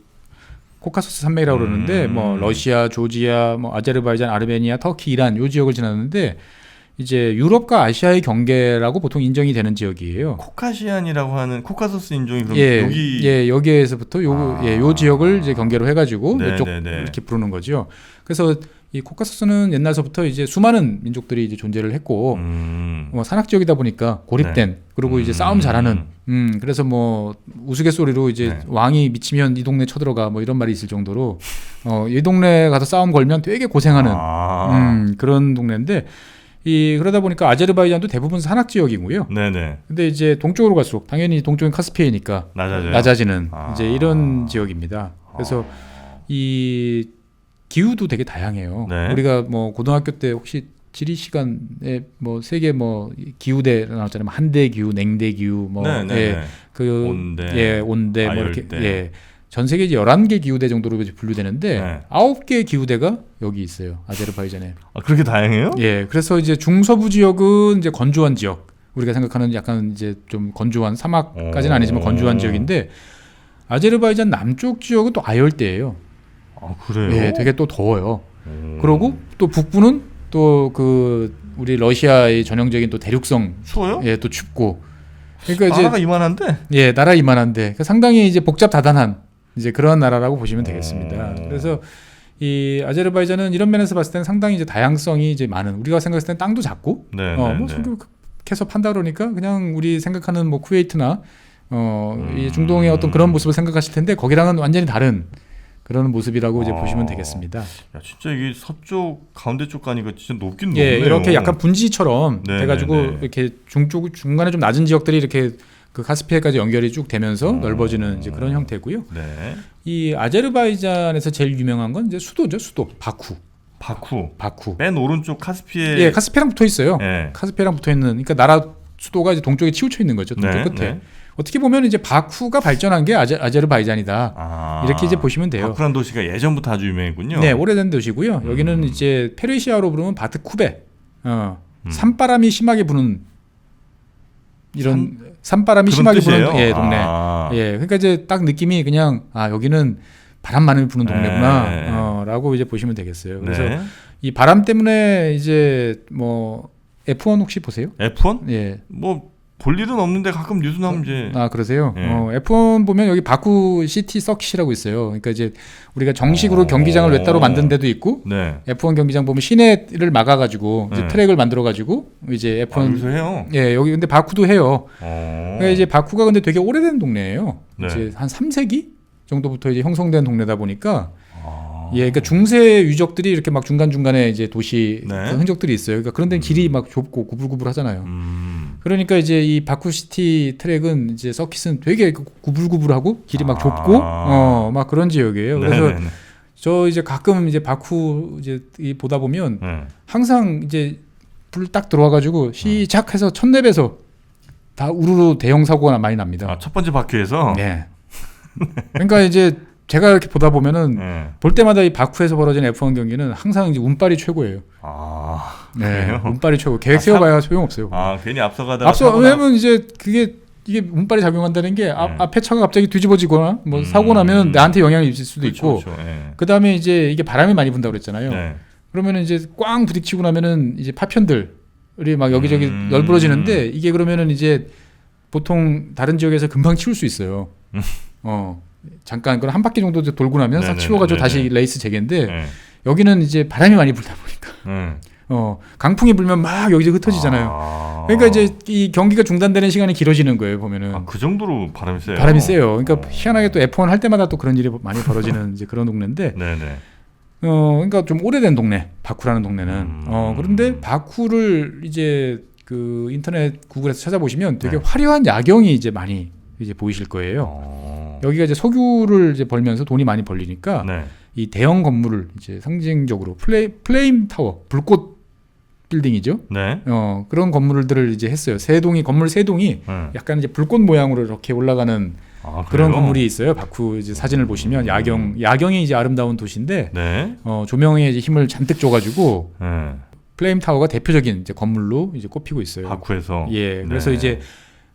코카소스 산맥이라고 그러는데 뭐 러시아, 조지아, 뭐 아제르바이잔, 아르메니아, 터키, 이란 요 지역을 지나는데 이제 유럽과 아시아의 경계라고 보통 인정이 되는 지역이에요. 코카시안이라고 하는 코카소스 인종이 그럼 여기에서부터 요 지역을 이제 경계로 해가지고 이쪽 이렇게 부르는 거죠. 그래서 이 코카소스는 옛날서부터 이제 수많은 민족들이 이제 존재를 했고 뭐 산악 지역이다 보니까 고립된 그리고 이제 싸움 잘하는 그래서 뭐 우스갯소리로 이제 왕이 미치면 이 동네 쳐들어가 뭐 이런 말이 있을 정도로 이 동네 가서 싸움 걸면 되게 고생하는 그런 동네인데. 그러다 보니까 아제르바이잔도 대부분 산악 지역이고요. 네네. 근데 이제 동쪽으로 갈수록 당연히 동쪽은 카스피해니까 낮아지는 이제 이런 지역입니다. 그래서 이 기후도 되게 다양해요. 네. 우리가 뭐 고등학교 때 혹시 지리 시간에 뭐 세계 뭐 기후대 나왔잖아요. 한대 기후, 냉대 기후, 뭐 온대, 온대 뭐 이렇게 전 세계 이제 11개 기후대 정도로 분류되는데 9개의 기후대가 여기 있어요. 아제르바이잔에. 그렇게 다양해요? 예. 그래서 이제 중서부 지역은 이제 건조한 지역. 우리가 생각하는 약간 이제 좀 건조한 사막까지는 아니지만 건조한 지역인데 아제르바이잔 남쪽 지역은 또 아열대예요. 그래요? 예, 되게 또 더워요. 그리고 또 북부는 또 그 우리 러시아의 전형적인 또 대륙성 추워요? 예, 또 춥고. 그러니까 나라가 이만한데? 예, 나라 이만한데. 그러니까 상당히 이제 복잡다단한 이제 그런 나라라고 보시면 되겠습니다. 그래서 이 아제르바이잔은 이런 면에서 봤을 때는 상당히 이제 다양성이 이제 많은. 우리가 생각했을 때는 땅도 작고, 뭐 성격해서 판다 그러니까 그냥 우리 생각하는 뭐 쿠웨이트나 이 중동의 어떤 그런 모습을 생각하실 텐데 거기랑은 완전히 다른 그런 모습이라고 이제 보시면 되겠습니다. 야, 진짜 이게 서쪽 가운데 쪽 가니까 진짜 높긴 높네요. 예, 이렇게 약간 분지처럼 돼가지고 이렇게 중간에 좀 낮은 지역들이 이렇게 그 카스피해까지 연결이 쭉 되면서 넓어지는 이제 그런 형태고요. 네. 이 아제르바이잔에서 제일 유명한 건 이제 수도죠, 수도. 바쿠. 맨 오른쪽 카스피해. 예, 카스피해랑 붙어 있어요. 카스피해랑 붙어 있는. 그러니까 나라 수도가 이제 동쪽에 치우쳐 있는 거죠. 동쪽 끝에. 어떻게 보면 이제 바쿠가 발전한 게 아제르바이잔이다. 이렇게 이제 보시면 돼요. 바쿠란 도시가 예전부터 아주 유명했군요. 네, 오래된 도시고요. 여기는 이제 페르시아로 부르면 바트쿠베. 산바람이 심하게 부는 이런 산바람이 심하게 부는 동네. 예, 그러니까 이제 딱 느낌이 그냥 여기는 바람 많이 부는 동네구나라고 이제 보시면 되겠어요. 그래서 이 바람 때문에 이제 뭐 F1 혹시 보세요? F1? 예. 뭐 볼 일은 없는데 가끔 뉴스 나오면 이제. 아, 그러세요? 예. F1 보면 여기 바쿠 시티 서킷이라고 있어요. 그러니까 이제 우리가 정식으로 경기장을 왜 따로 만든 데도 있고, 네. F1 경기장 보면 시내를 막아가지고 이제 네. 트랙을 만들어가지고 이제 F1 여기서 해요. 예, 여기 근데 바쿠도 해요. 그러니까 이제 바쿠가 근데 되게 오래된 동네예요. 네. 이제 한 3세기 정도부터 이제 형성된 동네다 보니까. 예, 그러니까 중세 유적들이 이렇게 막 중간 중간에 이제 도시 네. 그 흔적들이 있어요. 그러니까 그런 데는 길이 막 좁고 구불구불하잖아요. 그러니까 이제 이 바쿠시티 트랙은 이제 서킷은 되게 구불구불하고 길이 막 좁고 막 그런 지역이에요. 그래서 네네네. 저 이제 가끔 이제 바쿠 이제 보다 보면 네. 항상 이제 불 딱 들어와가지고 시작해서 첫 랩에서 다 우르르 대형 사고가 많이 납니다. 아, 첫 번째 바퀴에서. 네. 그러니까 이제 제가 이렇게 보다 보면은 네. 볼 때마다 이 바쿠에서 벌어지는 F1 경기는 항상 이제 운빨이 최고예요. 아, 네, 그래요? 운빨이 최고. 계획 세워봐야 소용없어요. 아, 괜히 앞서가다가. 왜냐면 이제 이게 운빨이 작용한다는 게 앞에 차가 갑자기 뒤집어지거나 뭐 사고 나면 나한테 영향을 있을 수도 있고. 그렇죠. 예. 그다음에 이제 이게 바람이 많이 분다고 그랬잖아요. 네. 그러면은 이제 꽝 부딪히고 나면은 이제 파편들이 막 여기저기 널브러지는데 이게 그러면은 이제 보통 다른 지역에서 금방 치울 수 있어요. 잠깐 그한 바퀴 정도 돌고 나면 싹 치워가지고 다시 레이스 재개인데 네. 여기는 이제 바람이 많이 불다 보니까 강풍이 불면 막 여기저기 흩어지잖아요. 그러니까 이제 이 경기가 중단되는 시간이 길어지는 거예요. 보면은 아, 그 정도로 바람이 세요. 바람이 세요. 그러니까 희한하게 또 F1 할 때마다 또 그런 일이 많이 벌어지는 이제 그런 동네인데. 네네. 그러니까 좀 오래된 동네, 바쿠라는 동네는. 그런데 바쿠를 이제 그 인터넷 구글에서 찾아보시면 되게 화려한 야경이 이제 많이 이제 보이실 거예요. 여기가 이제 석유를 이제 벌면서 돈이 많이 벌리니까 네. 이 대형 건물을 이제 상징적으로 플레임 타워, 불꽃 빌딩이죠. 네. 그런 건물들을 이제 했어요. 건물 세 동이 약간 이제 불꽃 모양으로 이렇게 올라가는 그런 건물이 있어요. 바쿠 이제 사진을 보시면 야경이 이제 아름다운 도시인데 네. 조명에 이제 힘을 잔뜩 줘가지고 네. 플레임 타워가 대표적인 이제 건물로 이제 꼽히고 있어요. 바쿠에서. 예, 그래서 이제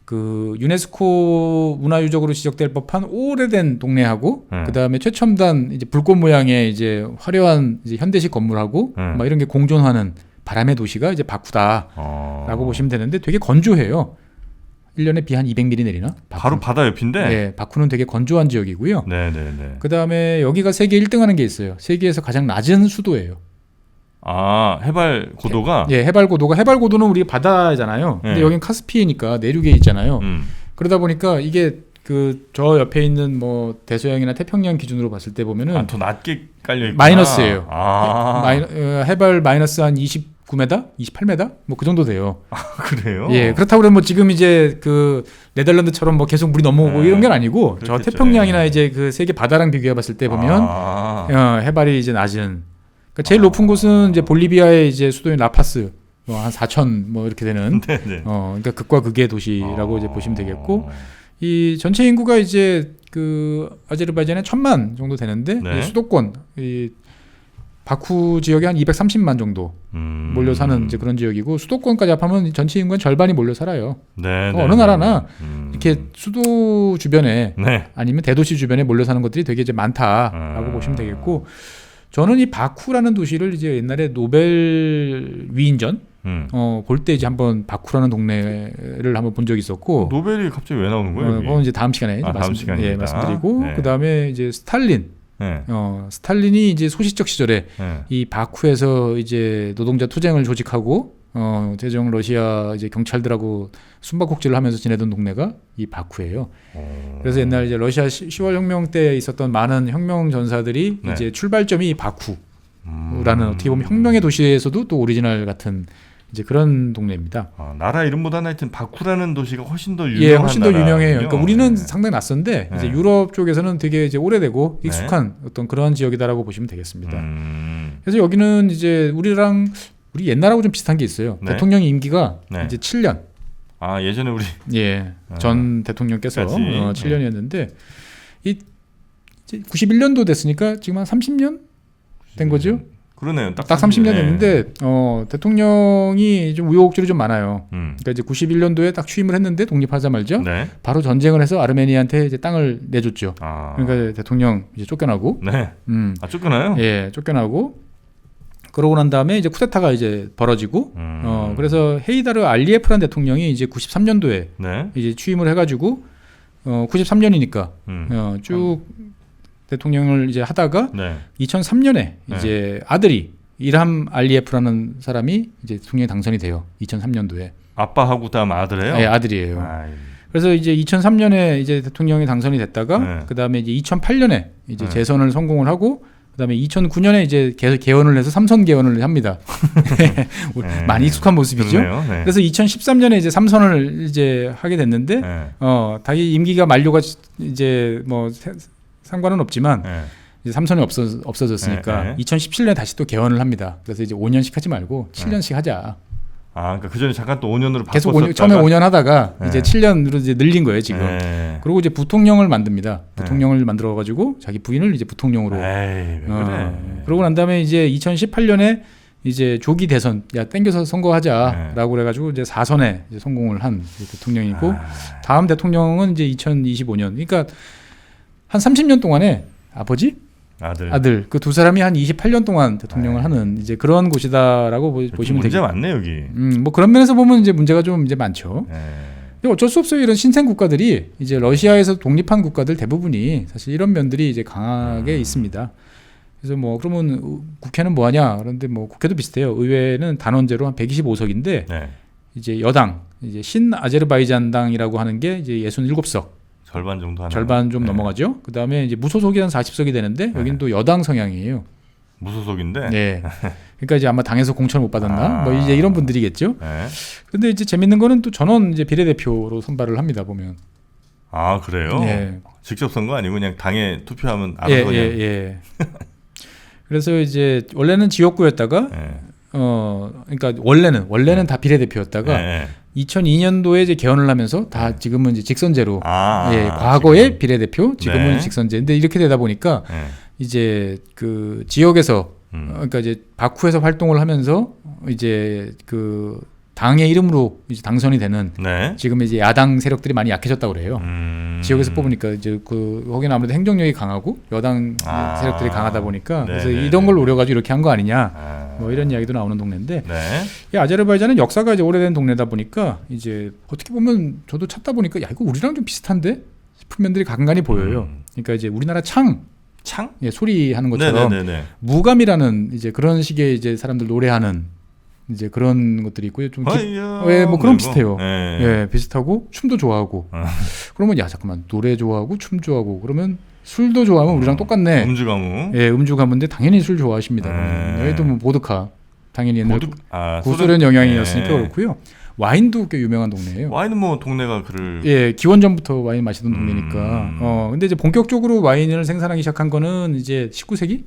그 유네스코 문화유적으로 지적될 법한 오래된 동네하고 그 다음에 최첨단 이제 불꽃 모양의 이제 화려한 이제 현대식 건물하고 막 이런 게 공존하는 바람의 도시가 이제 바쿠다라고 보시면 되는데 되게 건조해요. 1년에 비 한 200mm 내리나? 바로 바다 옆인데. 네, 바쿠는 되게 건조한 지역이고요. 네네네. 그 다음에 여기가 세계 1등하는 게 있어요. 세계에서 가장 낮은 수도예요. 아, 해발 고도가? 예, 해발 고도는 우리 바다잖아요. 근데 여긴 카스피해니까 내륙에 있잖아요. 그러다 보니까 이게 그 저 옆에 있는 뭐 대서양이나 태평양 기준으로 봤을 때 보면은 더 낮게 깔려 있구나. 마이너스예요. 해발 마이너스 한 29m, 28m 뭐 그 정도 돼요. 아, 그래요? 예, 그렇다고 그러면 뭐 지금 이제 그 네덜란드처럼 뭐 계속 물이 넘어오고 이런 건 아니고 그렇겠죠. 저 태평양이나 이제 그 세계 바다랑 비교해 봤을 때 보면 해발이 이제 낮은. 그러니까 제일 높은 곳은 이제 볼리비아의 이제 수도인 라파스 뭐 한 4,000 뭐 이렇게 되는 그러니까 극과 극의 도시라고 이제 보시면 되겠고 이 전체 인구가 이제 그 아제르바이잔에 1,000만 정도 되는데 이 수도권 이 바쿠 지역에 한 230만 정도 몰려 사는 이제 그런 지역이고 수도권까지 합하면 전체 인구의 절반이 몰려 살아요. 어느 나라나 이렇게 수도 주변에 아니면 대도시 주변에 몰려 사는 것들이 되게 이제 많다라고 보시면 되겠고. 저는 이 바쿠라는 도시를 이제 옛날에 노벨 위인전 볼 때 이제 한번 바쿠라는 동네를 한번 본 적이 있었고 노벨이 갑자기 왜 나오는 거예요? 그건 이제 다음 시간에 말씀드리고 그다음에 이제 스탈린 스탈린이 이제 소시적 시절에 이 바쿠에서 이제 노동자 투쟁을 조직하고 대중 러시아 이제 경찰들하고 숨바꼭질을 하면서 지내던 동네가 이 바쿠예요. 그래서 옛날 이제 러시아 10월 혁명 때 있었던 많은 혁명 전사들이 이제 출발점이 이 바쿠라는 어떻게 보면 혁명의 도시에서도 또 오리지널 같은 이제 그런 동네입니다. 나라 이름보다는 하여튼 바쿠라는 도시가 훨씬 더 유명한 예, 훨씬 더 유명해요. 그러니까 우리는 네. 상당히 낯선데 이제 유럽 쪽에서는 되게 이제 오래되고 익숙한 어떤 그런 지역이다라고 보시면 되겠습니다. 그래서 여기는 이제 우리 옛날하고 좀 비슷한 게 있어요. 대통령 임기가 이제 7년. 예전에 우리 전 대통령께서 7년이었는데 이 91년도 됐으니까 지금 한 30년 된 거죠. 그러네요. 딱 30년 됐는데 대통령이 좀 우여곡절이 좀 많아요. 그러니까 이제 91년도에 딱 취임을 했는데 독립하자마자 바로 전쟁을 해서 아르메니아한테 이제 땅을 내줬죠. 그러니까 대통령 이제 쫓겨나고. 쫓겨나요? 예, 쫓겨나고. 그러고 난 다음에 이제 쿠데타가 이제 벌어지고 그래서 헤이다르 알리예프란 대통령이 이제 93년도에 네. 이제 취임을 해가지고 93년이니까 쭉 대통령을 이제 하다가 네. 2003년에 이제 아들이 일함 알리예프라는 사람이 이제 대통령에 당선이 돼요. 2003년도에. 아빠하고 다음 아들이에요? 네, 아들이에요. 아이. 그래서 이제 2003년에 이제 대통령이 당선이 됐다가 네. 그다음에 이제 2008년에 이제 네. 재선을 성공을 하고 그다음에 2009년에 이제 개헌을 해서 3선 개헌을 합니다. 네. 많이 익숙한 모습이죠. 네. 그래서 2013년에 이제 3선을 이제 하게 됐는데 네. 자기 임기가 만료가 이제 뭐 상관은 없지만 네. 이제 3선이 없어졌으니까 네. 2017년에 다시 또 개헌을 합니다. 그래서 이제 5년씩 하지 말고 7년씩 하자. 아, 그러니까 그 전에 잠깐 또 5년으로 계속 바꿨었다가 처음에 5년 하다가 네. 이제 7년으로 이제 늘린 거예요 지금. 네. 그리고 이제 부통령을 만듭니다. 부통령을 만들어 가지고 자기 부인을 이제 부통령으로. 에이, 왜 그래. 그러고 난 다음에 이제 2018년에 이제 조기 대선 야 땡겨서 선거하자라고 그래가지고 이제 4선에 이제 성공을 한 대통령이고 다음 대통령은 이제 2025년. 그러니까 한 30년 동안에 아버지 아들 그 두 사람이 한 28년 동안 대통령을 하는 이제 그런 곳이다라고 보시면 문제 되겠죠. 많네 여기. 뭐 그런 면에서 보면 이제 문제가 좀 이제 많죠. 근데 어쩔 수 없어요. 이런 신생 국가들이 이제 러시아에서 독립한 국가들 대부분이 사실 이런 면들이 이제 강하게 있습니다. 그래서 뭐 그러면 국회는 뭐 하냐? 그런데 뭐 국회도 비슷해요. 의회는 단원제로 한 125석인데 이제 여당 이제 신아제르바이잔당이라고 하는 게 이제 67석. 절반 정도 하나. 절반 좀 넘어가죠. 그다음에 이제 무소속이 한 40석이 되는데 여기는 또 여당 성향이에요. 무소속인데. 네. 그러니까 이제 아마 당에서 공천을 못 받았나? 뭐 이제 이런 분들이겠죠. 네. 근데 이제 재밌는 거는 또 전원 이제 비례대표로 선발을 합니다 보면. 아 그래요? 네. 직접 선거 아니고 그냥 당에 투표하면 알아서 그냥. 예. 그래서 이제 원래는 지역구였다가 그러니까 원래는 다 비례대표였다가 2002년도에 이제 개헌을 하면서 다 지금은 이제 직선제로 과거에 지금. 비례대표 지금은 직선제. 근데 이렇게 되다 보니까 이제 그 지역에서 그러니까 이제 바쿠에서 활동을 하면서 이제 그 당의 이름으로 이제 당선이 되는 지금 이제 야당 세력들이 많이 약해졌다고 그래요. 지역에서 뽑으니까 이제 그 거기는 아무래도 행정력이 강하고 여당 세력들이 강하다 보니까 그래서 이런 걸 노려가지고 이렇게 한 거 아니냐 뭐 이런 이야기도 나오는 동네인데 이 아제르바이잔은 역사가 이제 오래된 동네다 보니까 이제 어떻게 보면 저도 찾다 보니까 야 이거 우리랑 좀 비슷한데 싶은 면들이 간간히 보여요. 그러니까 이제 우리나라 창? 예, 소리 하는 것처럼 무감이라는 이제 그런 식의 이제 사람들 노래하는 이제 그런 것들이 있고요. 좀 뭐 그런 비슷해요. 예, 비슷하고 춤도 좋아하고. 그러면 야 잠깐만 노래 좋아하고 춤 좋아하고 그러면 술도 좋아하면 우리랑 똑같네. 음주 가무. 예, 음주 가무인데 당연히 술 좋아하십니다. 여기도 뭐 보드카 당연히 옛날 구소련 영향이었으니까 그렇고요. 와인도 꽤 유명한 동네예요. 와인은 뭐 동네가 그를 기원전부터 와인 마시던 동네니까. 근데 이제 본격적으로 와인을 생산하기 시작한 거는 이제 19세기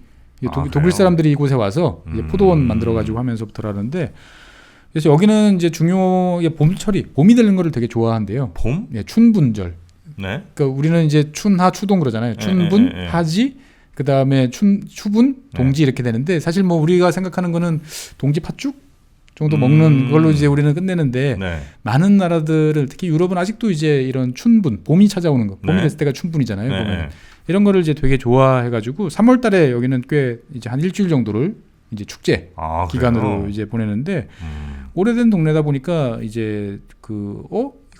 독일 사람들이 이곳에 와서 이제 포도원 만들어 가지고 하면서부터라는데 그래서 여기는 이제 중요하게 봄철이 봄이 되는 거를 되게 좋아한대요. 봄? 예, 춘분절. 네. 그러니까 우리는 이제 춘하 추동 그러잖아요. 춘분, 하지, 그다음에 추분, 동지 이렇게 되는데 사실 뭐 우리가 생각하는 거는 동지 팥죽 정도 먹는 걸로 이제 우리는 끝내는데 많은 나라들은 특히 유럽은 아직도 이제 이런 춘분, 봄이 찾아오는 거. 봄이 됐을 때가 춘분이잖아요. 보면. 이런 거를 이제 되게 좋아해가지고 3월달에 여기는 꽤 이제 한 일주일 정도를 이제 축제 기간으로 이제 보내는데 오래된 동네다 보니까 이제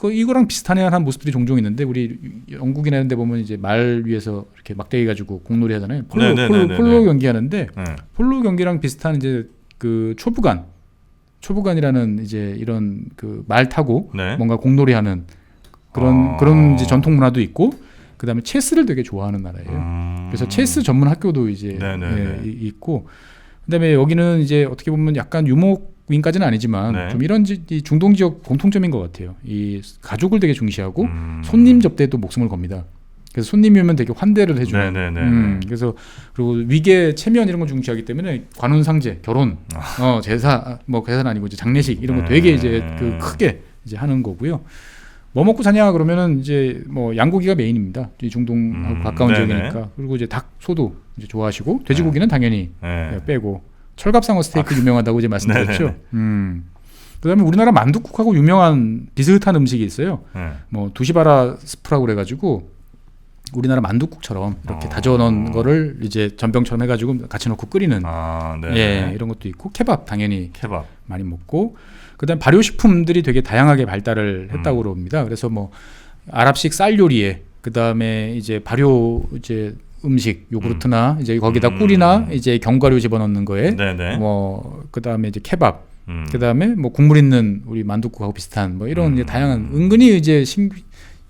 이거랑 비슷하네 하는 모습들이 종종 있는데 우리 영국이나 이런 데 보면 이제 말 위에서 이렇게 막대기 가지고 공놀이 하잖아요. 폴로 경기하는데 폴로 경기랑 비슷한 이제 그 초부간이라는 이제 이런 그 말 타고 뭔가 공놀이 하는 그런 이제 전통 문화도 있고 그다음에 체스를 되게 좋아하는 나라예요. 그래서 체스 전문 학교도 이제 있고 그다음에 여기는 이제 어떻게 보면 약간 유목민까지는 아니지만 좀 이런 중동 지역 공통점인 것 같아요. 이 가족을 되게 중시하고 손님 접대에도 목숨을 겁니다. 그래서 손님이 오면 되게 환대를 해주는. 그래서 그리고 위계 체면 이런 걸 중시하기 때문에 관훈상제, 결혼, 제사, 뭐 제사는 아니고 이제 장례식 이런 거 되게 이제 그 크게 이제 하는 거고요. 뭐 먹고 사냐 그러면은 이제 뭐 양고기가 메인입니다. 중동하고 가까운 지역이니까. 그리고 이제 닭, 소도 이제 좋아하시고 돼지고기는 당연히 빼고 철갑상어 스테이크 유명하다고 이제 말씀드렸죠. 그다음에 우리나라 만둣국하고 유명한 비슷한 음식이 있어요. 뭐 두시바라 스프라고 그래가지고 우리나라 만둣국처럼 이렇게 다져 넣은 거를 이제 전병처럼 해가지고 같이 넣고 끓이는 예, 이런 것도 있고 케밥 당연히 케밥 많이 먹고 그다음 발효식품들이 되게 다양하게 발달을 했다고 그럽니다. 그래서 뭐 아랍식 쌀 요리에 그다음에 이제 발효 이제 음식 요구르트나 이제 거기다 꿀이나 이제 견과류 집어넣는 거에 뭐 그다음에 이제 케밥 그다음에 뭐 국물 있는 우리 만둣국하고 비슷한 뭐 이런 이제 다양한 은근히 이제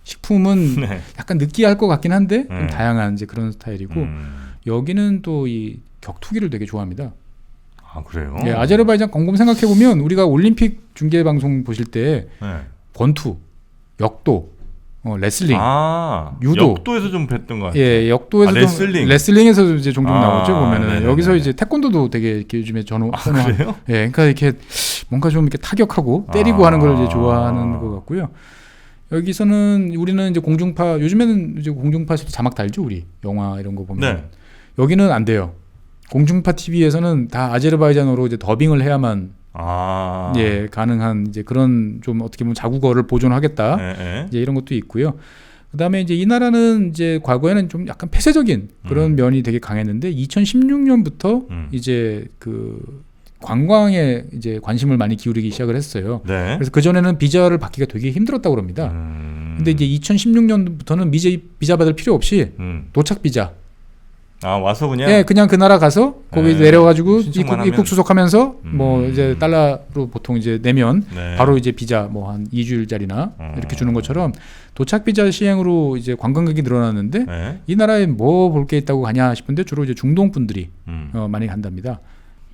식품은 네. 약간 느끼할 것 같긴 한데 좀 다양한 이제 그런 스타일이고 여기는 또 이 격투기를 되게 좋아합니다. 아 그래요? 예, 아제르바이잔 곰곰 생각해 보면 우리가 올림픽 중계 방송 보실 때 권투, 역도, 레슬링, 유도, 역도에서 좀 뵀던 것 같아요. 예, 역도에서 레슬링에서 이제 종종 나오죠 보면은 네네네. 여기서 이제 태권도도 되게 이렇게 요즘에 선호하는. 그래요? 예, 그러니까 이렇게 뭔가 좀 이렇게 타격하고 때리고 하는 걸 이제 좋아하는 것 같고요. 여기서는 우리는 이제 공중파 요즘에는 이제 공중파 자막 달죠 우리 영화 이런 거 보면 여기는 안 돼요. 공중파 TV에서는 다 아제르바이잔어로 이제 더빙을 해야만 예 가능한 이제 그런 좀 어떻게 보면 자국어를 보존하겠다 이제 이런 것도 있고요. 그다음에 이제 이 나라는 이제 과거에는 좀 약간 폐쇄적인 그런 면이 되게 강했는데 2016년부터 이제 그 관광에 이제 관심을 많이 기울이기 시작을 했어요. 그래서 그 전에는 비자를 받기가 되게 힘들었다고 합니다. 근데 이제 2016년부터는 비자 받을 필요 없이 도착 비자. 와서 그냥 예, 그냥 그 나라 가서 거기 내려가지고 입국 수속하면서 뭐 이제 달러로 보통 이제 내면 바로 이제 비자 뭐 한 2주일짜리나 이렇게 주는 것처럼 도착 비자 시행으로 이제 관광객이 늘어났는데 이 나라에 뭐 볼 게 있다고 가냐 싶은데 주로 이제 중동 분들이 많이 간답니다.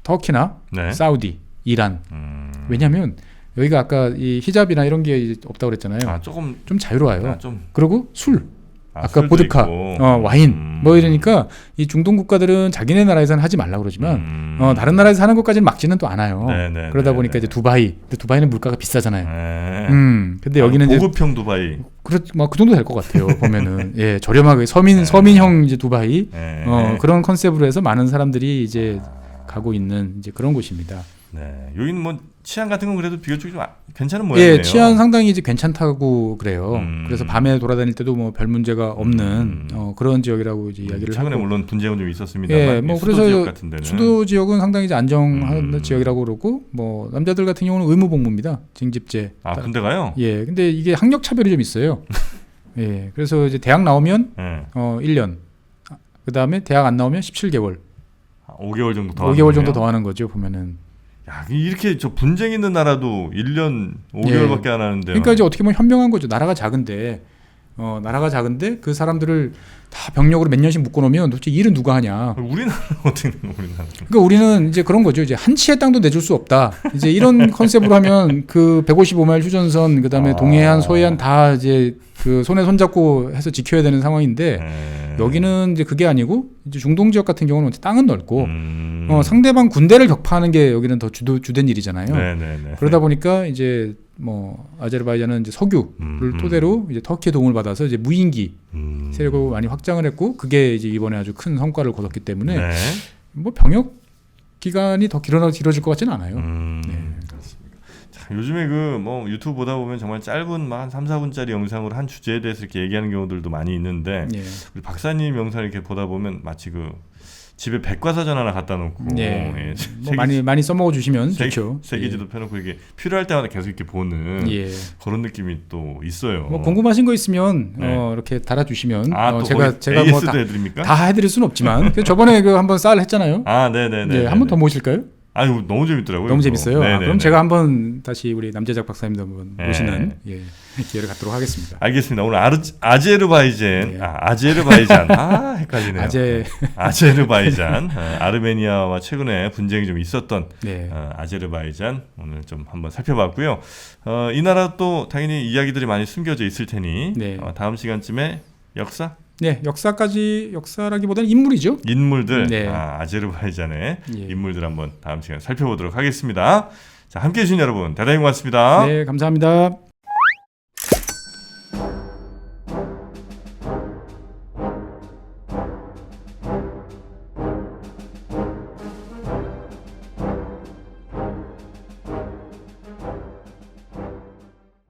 터키나 사우디, 이란. 왜냐하면 여기가 아까 이 히잡이나 이런 게 없다고 그랬잖아요. 조금 좀 자유로워요. 그리고 술. 아까 보드카, 있고. 와인 뭐 이러니까 이 중동 국가들은 자기네 나라에서는 하지 말라고 그러지만 다른 나라에서 하는 것까지는 막지는 또 않아요. 그러다 보니까 이제 두바이, 근데 두바이는 물가가 비싸잖아요. 근데 여기는 고급형 두바이. 그 정도 될 것 같아요. 보면은 예 저렴하게 서민형 이제 두바이 그런 컨셉으로 해서 많은 사람들이 이제 가고 있는 이제 그런 곳입니다. 여기는 뭐 치안 같은 건 그래도 비교적 좀 괜찮은 모양이네요. 예, 치안 상당히 이제 괜찮다고 그래요. 그래서 밤에 돌아다닐 때도 뭐 별 문제가 없는 그런 지역이라고 이제 이야기를 최근에 하고. 물론 분쟁은 좀 있었습니다만. 예, 뭐 수도 그래서 지역 같은 데는 수도 지역은 상당히 이제 안정한 지역이라고 그러고 뭐 남자들 같은 경우는 의무복무입니다. 징집제. 군대가요? 예, 근데 이게 학력 차별이 좀 있어요. 예, 그래서 이제 대학 나오면 1년, 그 다음에 대학 안 나오면 17개월. 5개월 정도 더 5개월 정도 더 하는 거죠 보면은. 야, 이렇게 저 분쟁 있는 나라도 1년 5개월밖에 안 하는데. 그러니까 이제 어떻게 보면 현명한 거죠. 나라가 작은데 그 사람들을 다 병력으로 몇 년씩 묶어놓으면 도대체 일은 누가 하냐. 우리나라 어떻게 되는 거 우리나라. 그러니까 우리는 이제 그런 거죠. 이제 한 치의 땅도 내줄 수 없다. 이제 이런 컨셉으로 하면 그 155마일 휴전선 그다음에 동해안, 서해안 다 이제 그 손에 손잡고 해서 지켜야 되는 상황인데 여기는 이제 그게 아니고 이제 중동 지역 같은 경우는 땅은 넓고 상대방 군대를 격파하는 게 여기는 더 주된 일이잖아요. 그러다 보니까 이제 뭐 아제르바이잔은 이제 석유를 토대로 이제 터키의 도움을 받아서 이제 무인기 세력을 많이 확장을 했고 그게 이제 이번에 아주 큰 성과를 거뒀기 때문에 뭐 병역 기간이 더 길어질 것 같지는 않아요. 요즘에 그 뭐 유튜브 보다 보면 정말 짧은 한 3, 4분짜리 영상으로 한 주제에 대해서 이렇게 얘기하는 경우들도 많이 있는데 우리 박사님 영상 이렇게 보다 보면 마치 그 집에 백과사전 하나 갖다 놓고 뭐 많이 써먹어 주시면 좋죠. 세계지도 펴놓고 이게 필요할 때마다 계속 이렇게 보는 그런 느낌이 또 있어요. 뭐 궁금하신 거 있으면 이렇게 달아주시면 제가 뭐 해드립니까? 다 해드릴 수는 없지만 저번에 그 한번 쌀 했잖아요. 네네네. 한 번 더 모실까요? 아유 너무 재밌더라고요. 너무 재밌어요. 그럼 제가 한번 다시 우리 남재작 박사님도 한번 모시는 기회를 갖도록 하겠습니다. 알겠습니다. 오늘 아제르바이잔 헷갈리네요. 아제르바이잔 아르메니아와 최근에 분쟁이 좀 있었던 아제르바이잔 오늘 좀 한번 살펴봤고요. 이 나라 또 당연히 이야기들이 많이 숨겨져 있을 테니 다음 시간쯤에 역사? 역사라기보다는 인물이죠. 인물들, 아제르바이잔의 인물들 한번 다음 시간에 살펴보도록 하겠습니다. 자, 함께해 주신 여러분 대단히 고맙습니다. 네, 감사합니다.